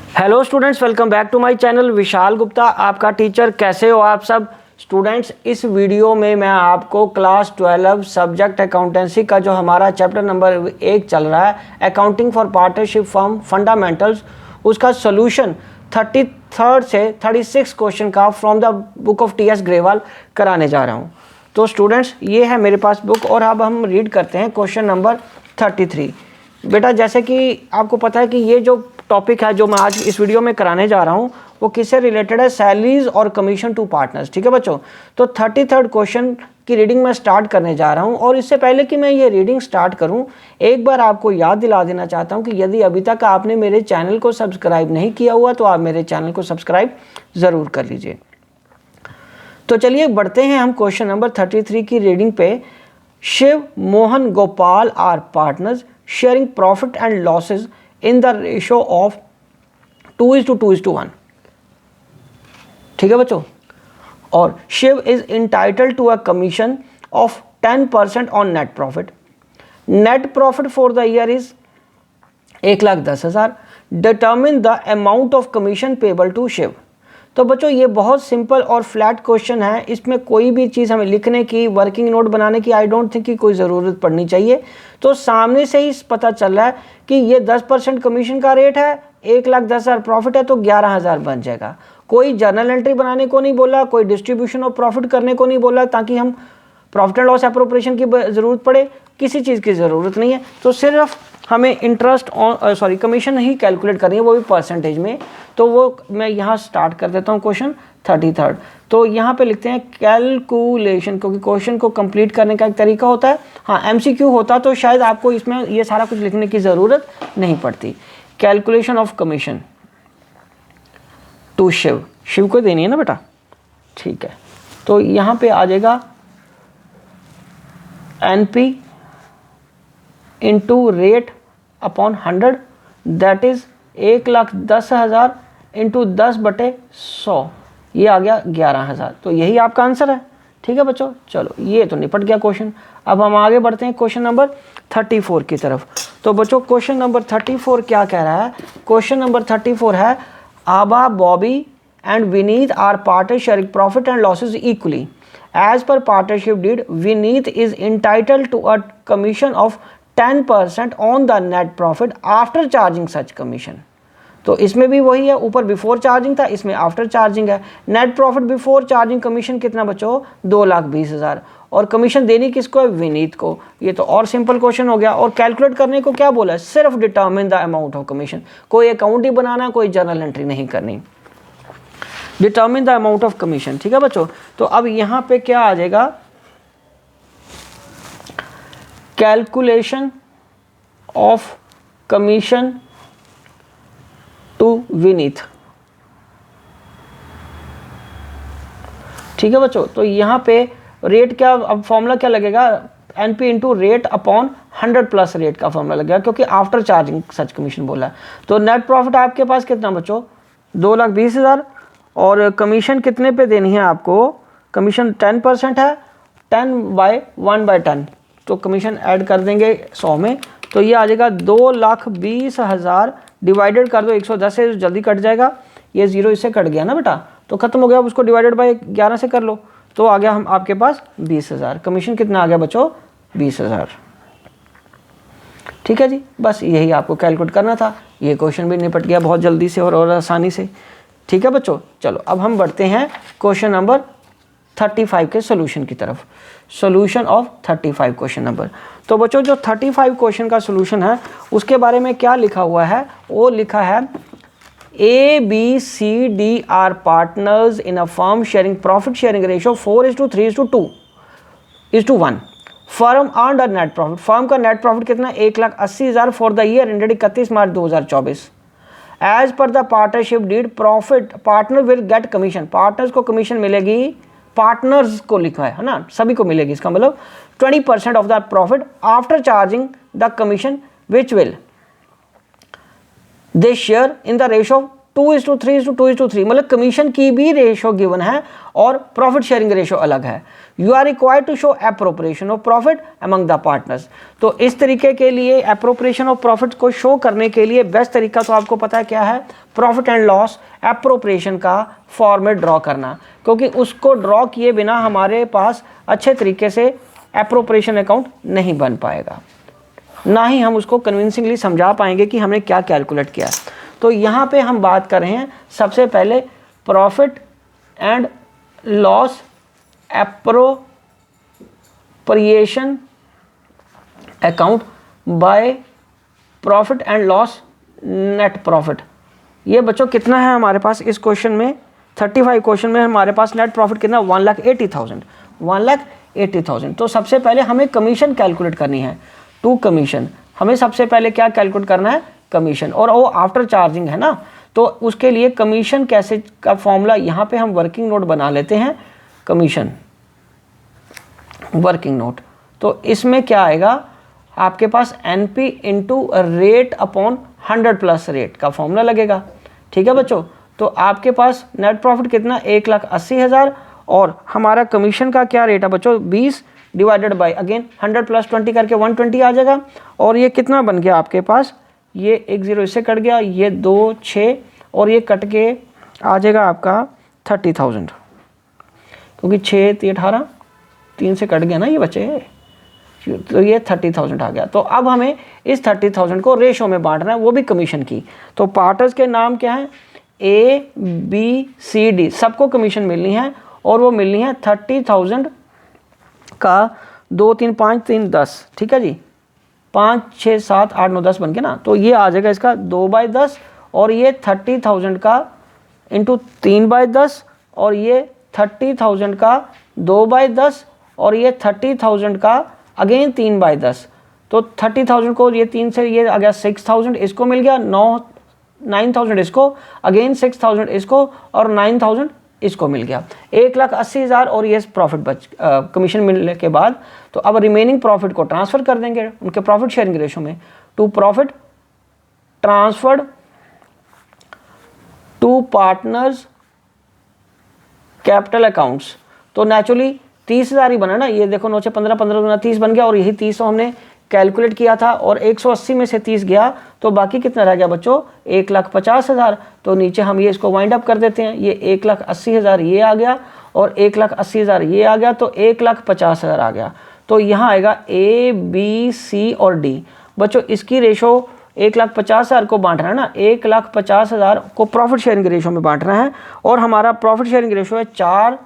Hello students, welcome back to my channel. Vishal Gupta आपका teacher. कैसे हो आप सब स्टूडेंट्स? इस वीडियो में मैं आपको क्लास 12 सब्जेक्ट अकाउंटेंसी का जो हमारा चैप्टर नंबर 1 चल रहा है, accounting for partnership firm fundamentals, उसका सोल्यूशन 33rd से 36 क्वेश्चन का from the book of T S Grewal कराने जा रहा हूँ। तो स्टूडेंट्स, ये है मेरे पास बुक और अब हम रीड करते हैं क्वेश्चन नंबर 33। बेटा, जैसे कि आपको पता है कि ये जो टॉपिक है जो मैं आज इस वीडियो में कराने जा रहा हूँ वो किससे रिलेटेड है? सैलरीज और कमीशन टू पार्टनर्स। ठीक है बच्चों, तो 33rd क्वेश्चन की रीडिंग मैं स्टार्ट करने जा रहा हूँ। और इससे पहले कि मैं ये रीडिंग स्टार्ट करूँ, एक बार आपको याद दिला देना चाहता हूँ कि यदि अभी तक आपने मेरे चैनल को सब्सक्राइब नहीं किया हुआ तो आप मेरे चैनल को सब्सक्राइब ज़रूर कर लीजिए। तो चलिए बढ़ते हैं हम क्वेश्चन नंबर 33 की रीडिंग पे। Shiv Mohan Gopal are partners sharing profit and losses in the ratio of 2:2:1। ठीक है बच्चों, और Shiv is entitled to a commission of 10% on net profit. Net profit for the year is 1,10,000। Determine the amount of commission payable to Shiv. तो बच्चों, ये बहुत simple और flat question है। इसमें कोई भी चीज़ हमें लिखने की, वर्किंग नोट बनाने की आई डोंट थिंक कि कोई ज़रूरत पड़नी चाहिए। तो सामने से ही पता चल रहा है कि ये 10% कमीशन का रेट है, 1,10,000 प्रॉफिट है, तो 11,000 बन जाएगा। कोई जर्नल एंट्री बनाने को नहीं बोला, कोई डिस्ट्रीब्यूशन ऑफ प्रॉफिट करने को नहीं बोला ताकि हम प्रॉफिट एंड लॉस एप्रोप्रिएशन की ज़रूरत पड़े, किसी चीज़ की ज़रूरत नहीं है। तो सिर्फ हमें interest on commission he calculate करनी है, वो भी परसेंटेज में। तो वो मैं यहाँ स्टार्ट कर देता हूँ क्वेश्चन 33rd। तो यहाँ पे लिखते हैं कैलकुलेशन, क्योंकि क्वेश्चन को कंप्लीट करने का एक तरीका होता है। हाँ, एमसीक्यू होता तो शायद आपको इसमें ये सारा कुछ लिखने की ज़रूरत नहीं पड़ती। Calculation of commission to Shiv, Shiv को देनी है ना बेटा, ठीक है। तो यहाँ पे आ जाएगा NP into rate upon 100, that is 1,10,000 into 10/100, ये आ गया 11,000। तो यही आपका आंसर है। ठीक है बच्चों, चलो ये तो निपट गया क्वेश्चन। अब हम आगे बढ़ते हैं क्वेश्चन नंबर 34 की तरफ। तो बच्चों, क्वेश्चन नंबर 34 क्या कह रहा है? क्वेश्चन नंबर 34 है Aba, Bobby and Vineet are partner sharing profit and losses equally. As per partnership deed, Vineet is entitled to a commission of 10% on the net profit after charging such commission. तो इसमें भी वही है, ऊपर बिफोर चार्जिंग था, इसमें after charging है। Net profit before charging commission कितना बच्चों? 2,20,000। और कमीशन देनी किसको है? विनीत को। ये तो और सिंपल क्वेश्चन हो गया। और कैलकुलेट करने को क्या बोला है? सिर्फ determine the amount of commission. कोई अकाउंट ही बनाना, कोई जर्नल एंट्री नहीं करनी। Determine the amount of commission. ठीक है बच्चों, तो अब यहाँ पे क्या आ जाएगा? Calculation of commission to Vineet. ठीक है बच्चों, तो यहाँ पे रेट क्या, अब फॉर्मूला क्या लगेगा? NP into rate upon 100 plus rate का फॉर्मूला लगेगा, क्योंकि आफ्टर चार्जिंग सच कमीशन बोला है। तो नेट प्रॉफिट आपके पास कितना बच्चों? 2,20,000। और कमीशन कितने पे देनी है आपको? कमीशन 10% है, 10/1/10। तो कमीशन ऐड कर देंगे 100 में, तो ये आ जाएगा 2,20,000 डिवाइडेड कर दो 110 से, जल्दी कट जाएगा। ये 0 इससे कट गया ना बेटा, तो खत्म हो गया। अब उसको डिवाइडेड बाय 11 से कर लो, तो आ गया हम आपके पास 20,000। कमीशन कितना आ गया बच्चों? 20,000। ठीक है जी, बस यही आपको कैलकुलेट करना था। ये क्वेश्चन भी निपट गया बहुत जल्दी से और आसानी से। ठीक है बच्चों, चलो अब हम बढ़ते हैं क्वेश्चन नंबर 35 के सोल्यूशन की तरफ। Solution of 35 question number. तो बच्चों, जो 35 क्वेश्चन का सोल्यूशन है उसके बारे में क्या लिखा हुआ है? वो लिखा है ABCD are partners in a firm sharing profit sharing ratio 4:3:2:1। Firm earned a net profit. Firm का नेट प्रॉफिट कितना? 1,80,000 for the year ended 31 March 2024। As per the partnership deed, profit partner will get commission. Partners को commission मिलेगी, partners को लिखा है ना, सभी को मिलेगी। इसका मतलब 20% of the profit after charging the commission which will they share in the ratio of 2:3:2:3, मतलब कमीशन की भी रेशो गिवन है और प्रॉफिट शेयरिंग रेशो अलग है। You are required to show appropriation of profit among the partners. तो इस तरीके के लिए एप्रोप्रिएशन ऑफ प्रॉफिट को शो करने के लिए बेस्ट तरीका तो आपको पता है क्या है, प्रॉफिट एंड लॉस एप्रोप्रिएशन का फॉर्मेट ड्रॉ करना, क्योंकि उसको ड्रॉ किए बिना हमारे पास अच्छे तरीके से एप्रोप्रिएशन अकाउंट नहीं बन पाएगा, ना ही हम उसको कन्विंसिंगली समझा पाएंगे कि हमने क्या कैलकुलेट किया। तो यहाँ पे हम बात कर रहे हैं सबसे पहले profit and loss appropriation account by profit and loss net profit. ये बच्चों कितना है हमारे पास इस क्वेश्चन में, 35 क्वेश्चन में हमारे पास नेट प्रॉफिट कितना, 1,80,000, 1,80,000। तो सबसे पहले हमें कमीशन कैलकुलेट करनी है, टू कमीशन। हमें सबसे पहले क्या कैलकुलेट करना है, कमीशन, और वो आफ्टर चार्जिंग है ना। तो उसके लिए कमीशन कैसे का फॉर्मूला, यहाँ पे हम वर्किंग नोट बना लेते हैं, कमीशन वर्किंग नोट। तो इसमें क्या आएगा आपके पास, N P into rate upon 100 plus rate का फॉर्मूला लगेगा। ठीक है बच्चों, तो आपके पास नेट प्रॉफिट कितना, 1,80,000, और हमारा कमीशन का क्या रेट है बच्चों, 20 डिवाइडेड बाई अगेन 100 प्लस 20 करके 120 आ जाएगा। और ये कितना बन गया आपके पास, ये 1 0 इससे कट गया, ये 2 6 और ये कट के आ जाएगा आपका 30,000, क्योंकि 6 3 18 3 से कट गया ना ये बच्चे, तो ये 30,000 आ गया। तो अब हमें इस 30,000 को रेशो में बांटना है, वो भी कमीशन की। तो पार्टनर्स के नाम क्या है, A B C D, सबको कमीशन मिलनी है, और वो मिलनी है 30,000 का 2 3 5 3 10, ठीक है जी, 5 6 7 8 9 10 बन के ना। तो ये आ जाएगा इसका 2/10, और ये 30,000 का इंटू 3/10, और ये 30,000 का 2/10, और ये 30,000 का अगेन 3/10। तो 30,000 को ये 3 से ये आ गया 6,000, इसको मिल गया, 9,000 इसको, अगेन 6,000 इसको, और 9,000 इसको मिल गया, 1,80,000। और ये प्रॉफिट कमीशन मिलने के बाद, तो अब रिमेनिंग प्रॉफिट को ट्रांसफर कर देंगे उनके प्रॉफिट शेयरिंग रेशो में, to profit transferred to partners capital accounts. तो नेचुरली 30,000 ही बना ना, ये देखो 9 से 15 15 गुना 30 बन गया, और यही 30 तो हमने कैलकुलेट किया था, और 180 में से 30 गया, तो बाकी कितना रह गया बच्चों, 1,50,000। तो नीचे हम ये इसको वाइंड अप कर देते हैं, ये 1,80,000 ये आ गया, और 1,80,000 ये आ गया, तो 1,50,000 आ गया। तो यहाँ आएगा A B C और D। बच्चों इसकी रेशो 1,50,000 को बांटना है ना, 1,50,000 को प्रॉफिट शेयरिंग रेशो में बांटना है, और हमारा प्रॉफिट शेयरिंग रेशो है 4,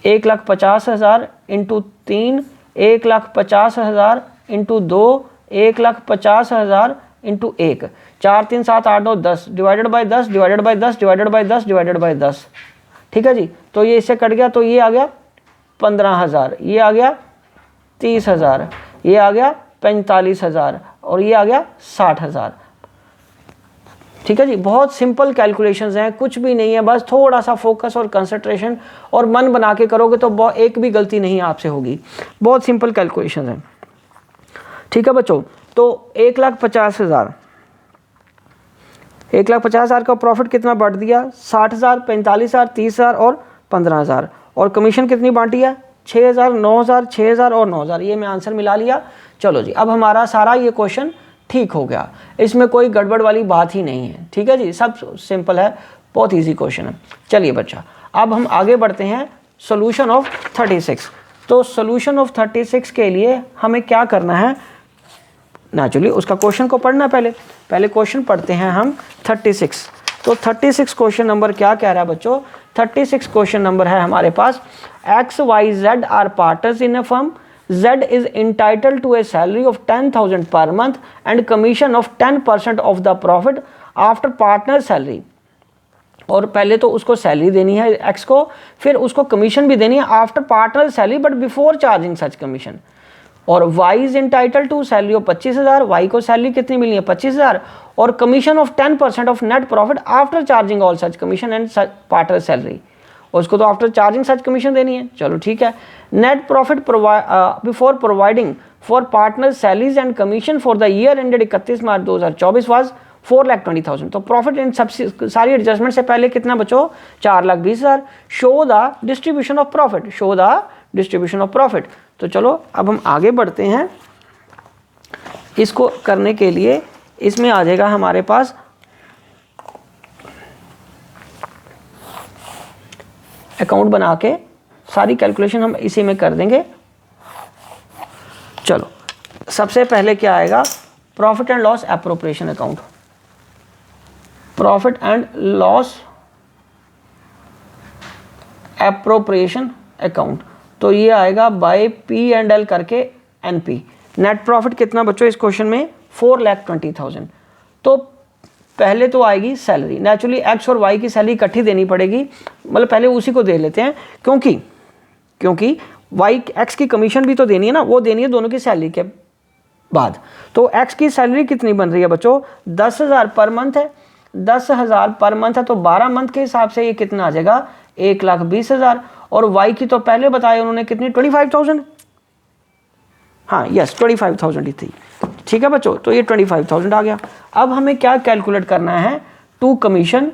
1,50,000 into 3, 1,50,000 into 2, 1,50,000 into 1, 4 3 7 8 9 10 divided by 10 divided by 10 divided by 10 divided by 10। ठीक है जी, तो ये इससे कट गया, तो ये आ गया 15,000, ये आ गया 30,000, ये आ गया 45,000, और ये आ गया 60,000। ठीक है जी, बहुत सिंपल कैलकुलेशंस हैं, कुछ भी नहीं है, बस थोड़ा सा फोकस और कंसंट्रेशन और मन बना के करोगे तो एक भी गलती नहीं आपसे होगी। बहुत सिंपल कैलकुलेशंस हैं। ठीक है बच्चों, तो 1,50,000, 1,50,000 का प्रॉफिट कितना बांट दिया, 60,000, 45,000, 30,000 और 15,000, और कमीशन कितनी बांटी है, 6,000, 9,000, 6,000 और 9,000। ये मैं आंसर मिला लिया। चलो जी, अब हमारा सारा ये क्वेश्चन ठीक हो गया, इसमें कोई गड़बड़ वाली बात ही नहीं है। ठीक है जी, सब सिंपल है, बहुत इजी क्वेश्चन है। चलिए बच्चा, अब हम आगे बढ़ते हैं सॉल्यूशन ऑफ 36। तो सॉल्यूशन ऑफ 36 के लिए हमें क्या करना है, नेचुरली उसका क्वेश्चन को पढ़ना पहले क्वेश्चन पढ़ते हैं हम 36। तो 36 क्वेश्चन नंबर क्या कह रहा है बच्चों, 36 क्वेश्चन नंबर है हमारे पास, X Y Z are partners in a firm, Z is entitled to a salary of 10,000 per month and commission of 10% of the profit after partner salary। और पहले तो उसको सैलरी देनी है X को, फिर उसको कमीशन भी देनी है after partner salary but before charging such commission. और Y is entitled to salary of 25,000, Y को सैलरी कितनी मिलनी है 25,000, और commission of 10% of net profit after charging all such commission and partner salary, उसको तो आफ्टर चार्जिंग सच कमीशन देनी है। चलो ठीक है, net profit before providing for partner salaries and commission for the year ended 31 March 2024 was 4,20,000। तो profit in सारी adjustment से पहले कितना बचो 4,20,000। Show the distribution of profit, show the distribution of profit. तो चलो अब हम आगे बढ़ते हैं। इसको करने के लिए इसमें आ जाएगा हमारे पास अकाउंट बना के सारी कैलकुलेशन हम इसी में कर देंगे। चलो सबसे पहले क्या आएगा, profit and loss appropriation account, profit and loss appropriation account. तो ये आएगा बाय P&L करके NP। नेट प्रॉफिट कितना बच्चों इस क्वेश्चन में 4,20,000। तो पहले तो आएगी सैलरी, नेचुरली एक्स और वाई की सैलरी इकट्ठी देनी पड़ेगी, मतलब पहले उसी को दे लेते हैं क्योंकि वाई एक्स की कमीशन भी तो देनी है ना, वो देनी है दोनों की सैलरी के बाद। तो एक्स की सैलरी कितनी बन रही है बच्चों 10,000 पर मंथ है, 10,000 पर मंथ है, तो 12 मंथ के हिसाब से ये कितना आ जाएगा 1,20,000। और वाई की तो पहले बताया उन्होंने कितनी 25,000, हाँ यस 25,000 ही थी, ठीक है बच्चों। तो ये 25,000 आ गया। अब हमें क्या कैलकुलेट करना है, टू कमीशन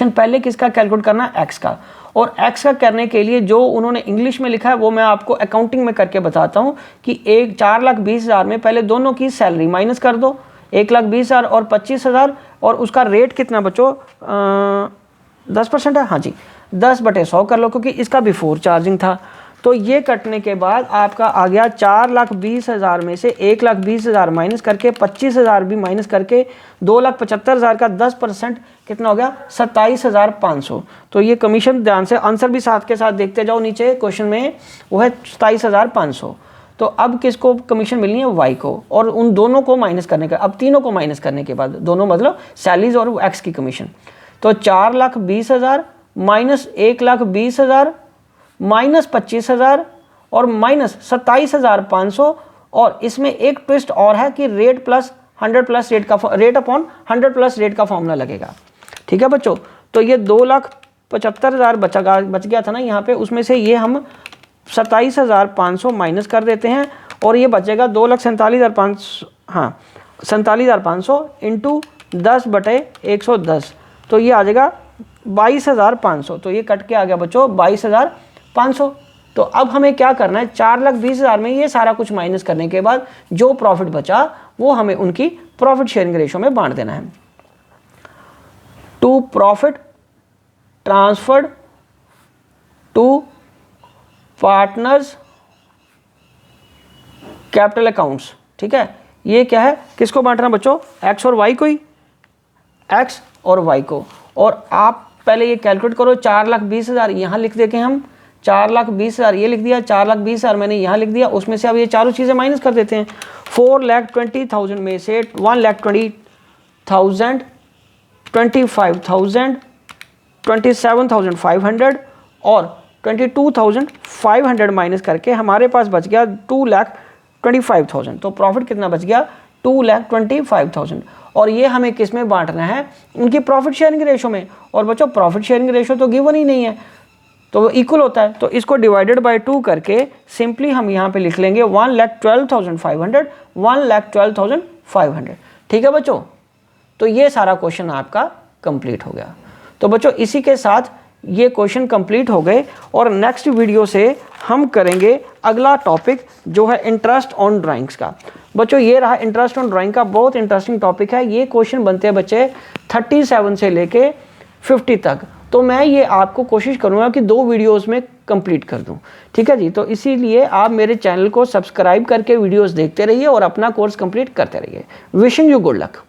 पहले किसका कैलकुलेट करना है एक्स का। और एक्स का करने के लिए जो उन्होंने इंग्लिश में लिखा है वो मैं आपको अकाउंटिंग में करके बताता हूँ कि 4,20,000 में पहले दोनों की सैलरी माइनस कर दो, 1,20,000 और 25,000, और उसका रेट कितना बच्चों 10% है, हाँ जी 10/100 कर लो क्योंकि इसका बिफोर चार्जिंग था। तो ये कटने के बाद आपका आ गया 4,20,000 में से 1,20,000 माइनस करके 25,000 भी माइनस करके 2,75,000 का 10% कितना हो गया 27,500। तो ये कमीशन ध्यान से आंसर भी साथ के साथ देखते जाओ, नीचे क्वेश्चन में वो है 27,500। तो अब किसको कमीशन मिलनी है वाई को, और उन दोनों को माइनस करने का, अब तीनों को माइनस करने के बाद दोनों मतलब सैलरीज और एक्स की कमीशन। तो 4,20,000 माइनस 1,20,000 माइनस 25,000 और माइनस 27,500। और इसमें एक ट्विस्ट और है कि रेट प्लस 100 प्लस रेट का रेट अपॉन 100 प्लस रेट का फॉर्मूला लगेगा, ठीक है बच्चों। तो ये 2,75,000 बच गया था ना यहाँ पे, उसमें से ये हम 27,500 माइनस कर देते हैं और ये बचेगा 2,47,500, हाँ 47,500 इंटू 10/110। तो ये आ जाएगा 22,500। तो ये कट के आ गया बच्चों 22,500। तो अब हमें क्या करना है, 4,20,000 में ये सारा कुछ माइनस करने के बाद जो प्रॉफिट बचा वो हमें उनकी प्रॉफिट शेयरिंग रेशो में बांट देना है। To profit transferred to partners capital accounts, ठीक है। ये क्या है, किसको बांटना बच्चों, एक्स और वाई को ही, एक्स और वाई को। और आप पहले ये कैलकुलेट करो, 4,20,000 यहाँ लिख देंगे हम, 4,20,000 ये लिख दिया, 4,20,000 मैंने यहाँ लिख दिया, उसमें से अब ये चारों चीज़ें माइनस कर देते हैं। 4,20,000 में से 1,20,000, 25,000, 27,500 और 22,500 माइनस करके हमारे पास बच गया 2,25,000। तो प्रॉफिट कितना बच गया 2,25,000। और ये हमें किस में बांटना है, उनकी प्रॉफिट शेयरिंग रेशो में। और बच्चों प्रॉफिट शेयरिंग रेशो तो गिवन ही नहीं है, तो वो इक्वल होता है। तो इसको डिवाइडेड बाय 2 करके सिंपली हम यहाँ पे लिख लेंगे 1,12,500, 1,12,500, ठीक है बच्चों। तो ये सारा क्वेश्चन आपका कंप्लीट हो गया। तो बच्चों इसी के साथ ये क्वेश्चन कंप्लीट हो गए और नेक्स्ट वीडियो से हम करेंगे अगला टॉपिक जो है इंटरेस्ट ऑन ड्राइंग्स का। बच्चों ये रहा इंटरेस्ट ऑन ड्राइंग का, बहुत इंटरेस्टिंग टॉपिक है। ये क्वेश्चन बनते हैं बच्चे 37 से लेके 50 तक। तो मैं ये आपको कोशिश करूँगा कि 2 वीडियोस में कंप्लीट कर दूं, ठीक है जी। तो इसीलिए आप मेरे चैनल को सब्सक्राइब करके वीडियोस देखते रहिए और अपना कोर्स कंप्लीट करते रहिए। Wishing you good luck.